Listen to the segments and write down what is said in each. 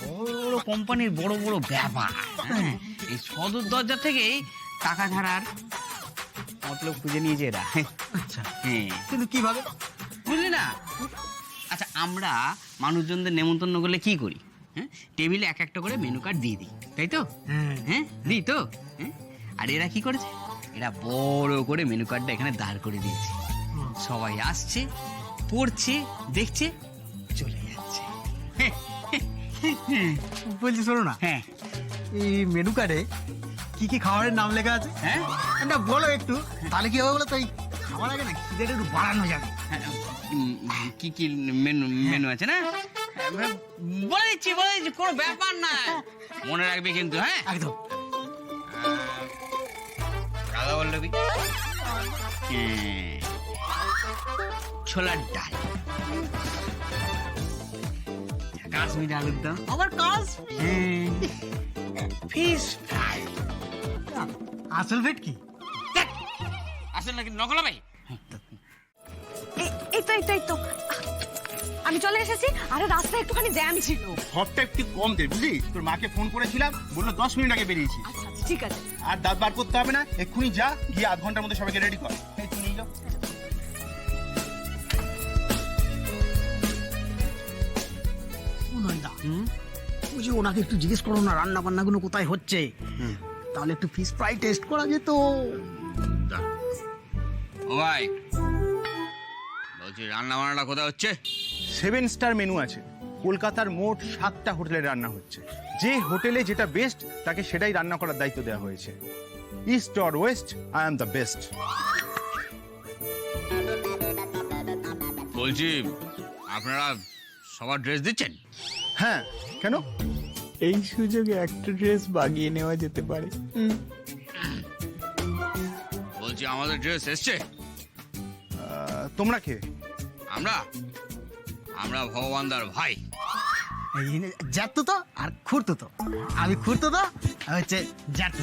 বড় কোম্পানির বড় বড় ব্যাপার, হ্যাঁ, এই সদর দরজা থেকেই টাকা ধারার মতলব খুঁজে নিয়েছে এরা। আচ্ছা, হ্যাঁ, কিন্তু কিভাবে? বুঝলি না? আচ্ছা, আমরা মানুষজনদের নেমন্তন্ন করলে কি করি? হ্যাঁ, টেবিলে এক একটা করে মেনু কার্ড দিয়ে দিই, তাই তো? হ্যাঁ, দিই তো। হ্যাঁ, আর এরা কি করেছে? এরা বড় করে মেনু কার্ডটা এখানে দাঁড় করে দিয়েছে। সবাই আসছে, পড়ছে, দেখছে, চলে যাচ্ছে। বলছি শোনো না, হ্যাঁ, এই মেনু কার্ডে কি কি খাবারের নাম লেখা আছে? হ্যাঁ, এটা বলো একটু, তাহলে কি হবে বলো তো, এই খাবার আগে না খিদেটা একটু বাড়ানো যাবে। হ্যাঁ, কি কি মেনু মেনু আছে না? বলে দিচ্ছি, কোনো ব্যাপার না, মনে রাখবে কিন্তু। হ্যাঁ, একদম। রাধা বল্লবী, ছোলার ডাল, কাশ্মীরি আলুর দম, আবার কাজ ফিশ ফ্রাই। আসল ভেট কি? আসলে নাকি নকল ভাই? এই তো আমি চলে এসেছি। আরে রাস্তায় একটুখানি জ্যাম ছিল। সবটা একটু কম দে, বুঝলি? তোর মাকে ফোন করেছিলাম, বললো 10 মিনিট আগে বেরিয়েছি। আচ্ছা, ঠিক আছে। আর দাঁত বার করতে হবে না, এক্ষুনি যা, গিয়ে আধ ঘন্টার মধ্যে সবাইকে রেডি কর। এই তুই নিয়ে যাও। ওই যে ওনাকে একটু জিজ্ঞেস করো না রান্না বান্নাগুলো কোথায় হচ্ছে, তাহলে একটু ফিশ ফ্রাই টেস্ট করা যেত। ও ভাই, বলছি রান্না বান্নাটা কোথায় হচ্ছে? 7 স্টার মেনু আছে, কলকাতার মোট 7টা হোটেলে রান্না হচ্ছে। যে হোটেলে যেটা বেস্ট তাকে সেটাই রান্না করার দায়িত্ব দেওয়া হয়েছে। East or West, I am the best. বলছি আপনারা সবার ড্রেস দিচ্ছেন? হ্যাঁ, কেন? এই সুযোগে একটা ড্রেস বাগিয়ে নেওয়া যেতে পারে। বলছি আমাদের ড্রেস এসছে? তোমরা কে? আমরা ভগবানদার ভাই। জ্যাতো তো আর খুঁড়তো তো। আমি খুঁড়তো তো, আর হচ্ছে জ্যাতো।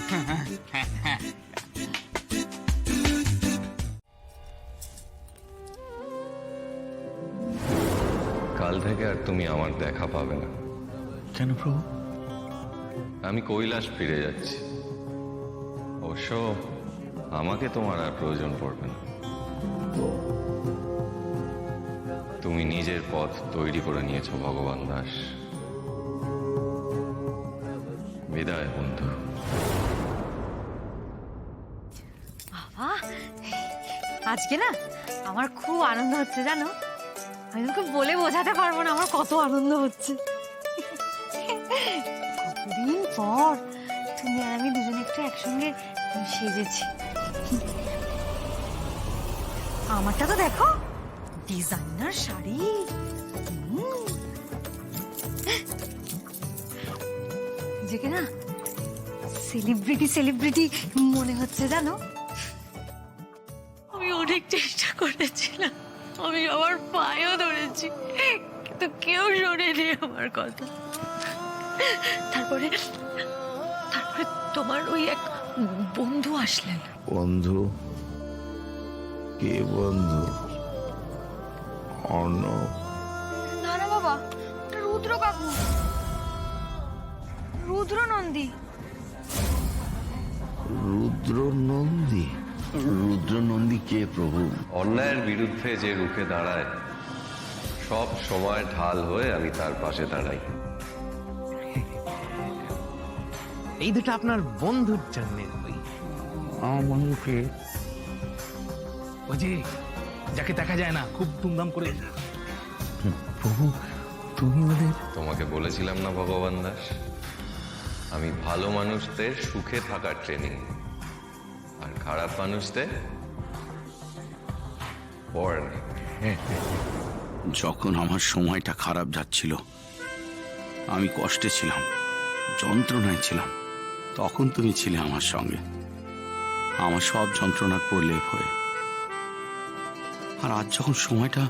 কাল থেকে আর তুমি আমার দেখা পাবে না। কেন প্রভু? আমি কৈলাস ফিরে যাচ্ছি। অবশ্য আমাকে তোমার আর প্রয়োজন পড়বে না। তুমি নিজের পথ তৈরি করে নিয়েছো ভগবান দাস। বিদায় বন্ধু। বাবা, আজকে না আমার খুব আনন্দ হচ্ছে জানো। আমি তোকে বলে বোঝাতে পারবো না আমার কত আনন্দ হচ্ছে। কতদিন পর তুমি আর আমি দুজনে একটু একসঙ্গে সেজেছি। আমারটা তো দেখো, ডিজাইনার শাড়ি। নিজেকে না সেলিব্রিটি মনে হচ্ছে জানো। আমি অনেক চেষ্টা করেছিলাম, আমি আমার পায়েও ধরেছি, কিন্তু কেউ শোনেনি আমার কথা। তারপরে তোমার ওই এক বন্ধু আসলেন। বন্ধু? কে বন্ধু? অর্ণব? না না বাবা, ওটা রুদ্র কাকু, রুদ্র নন্দী। রুদ্র নন্দী? রুদ্র নন্দী কে প্রভু? অন্যায়ের বিরুদ্ধে যে রুখে দাঁড়ায়, সব সময় ঢাল হয়ে আমি তার পাশে দাঁড়াই। এই দুটো আপনার বন্ধুর জন্য। আমার বন্ধুকে? ওই যে যাকে দেখা যায় না, খুব ধুমধাম করে। প্রভু, তুমি ওদের? তোমাকে বলেছিলাম না ভগবান দাস, আমি ভালো মানুষদের সুখে থাকার ট্রেনিং, আর খারাপ মানুষদের ওয়ার্নিং। যখন আমার সময়টা খারাপ যাচ্ছিল, আমি কষ্টে ছিলাম, যন্ত্রণায় ছিলাম, তখন তুমি ছিলে আমার সঙ্গে, আমার সব যন্ত্রণার প্রলেপ হয়ে। আর আজ যখন সময়টা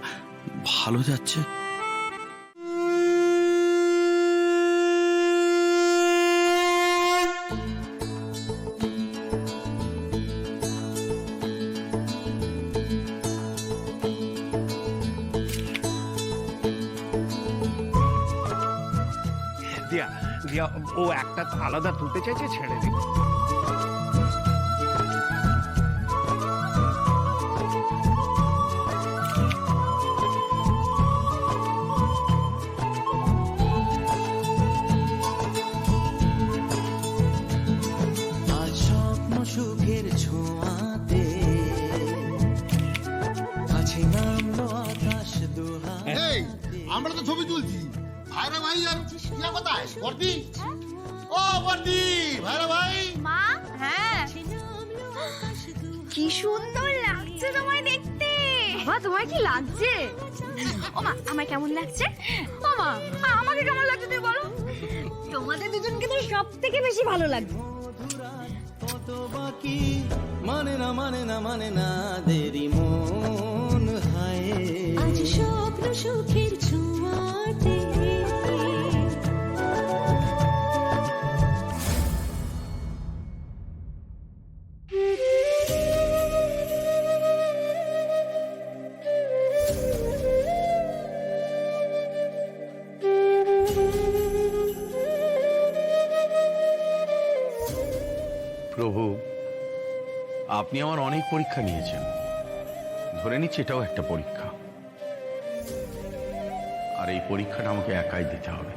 ভালো যাচ্ছে, দিয়া, রিয়া, ও একটা আলাদা তুলতে চাইছে, ছেড়ে দিন। সুখের ছোঁয়াতে আছে নামলো আকাশ দোহা। এই আমরা তো ছবি তুলছি, ভাইরা ভাই আর টিয়া কোথায়? বর্দি, ও বর্দি, ভাইরা ভাই। মা, হ্যাঁ, কি সুন্দর লাগছে তোমায় দেখতে। বাবা, তোমার কি লাগছে? ও মা, আমার কেমন লাগছে? ও মা, আমাকে কেমন লাগছে তুই বলো? তোমাদের দুজনকে তো সব থেকে বেশি ভালো লাগছে। কত বাকি মানে না মানে না মানে না দেরি মন হায়, আজ স্বপ্ন সুখের ছোঁয়াতে। প্রভু, আপনি আমার অনেক পরীক্ষা নিয়েছেন, ধরে নিচ্ছি এটাও একটা পরীক্ষা। আর এই পরীক্ষাটা আমাকে একাই দিতে হবে।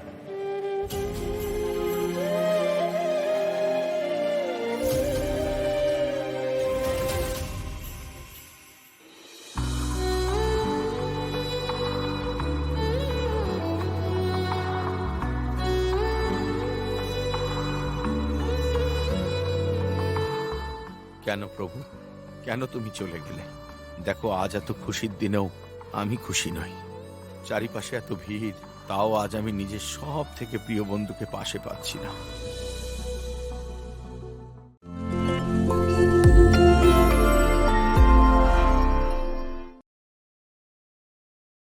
কেন প্রভু, কেন তুমি চলে গেলে? দেখো, আজ এত খুশির দিনেও আমি খুশি নই। চারিপাশে এত ভিড়, তাও আজ আমি নিজের সব থেকে প্রিয় বন্ধুকে পাশে পাচ্ছি না।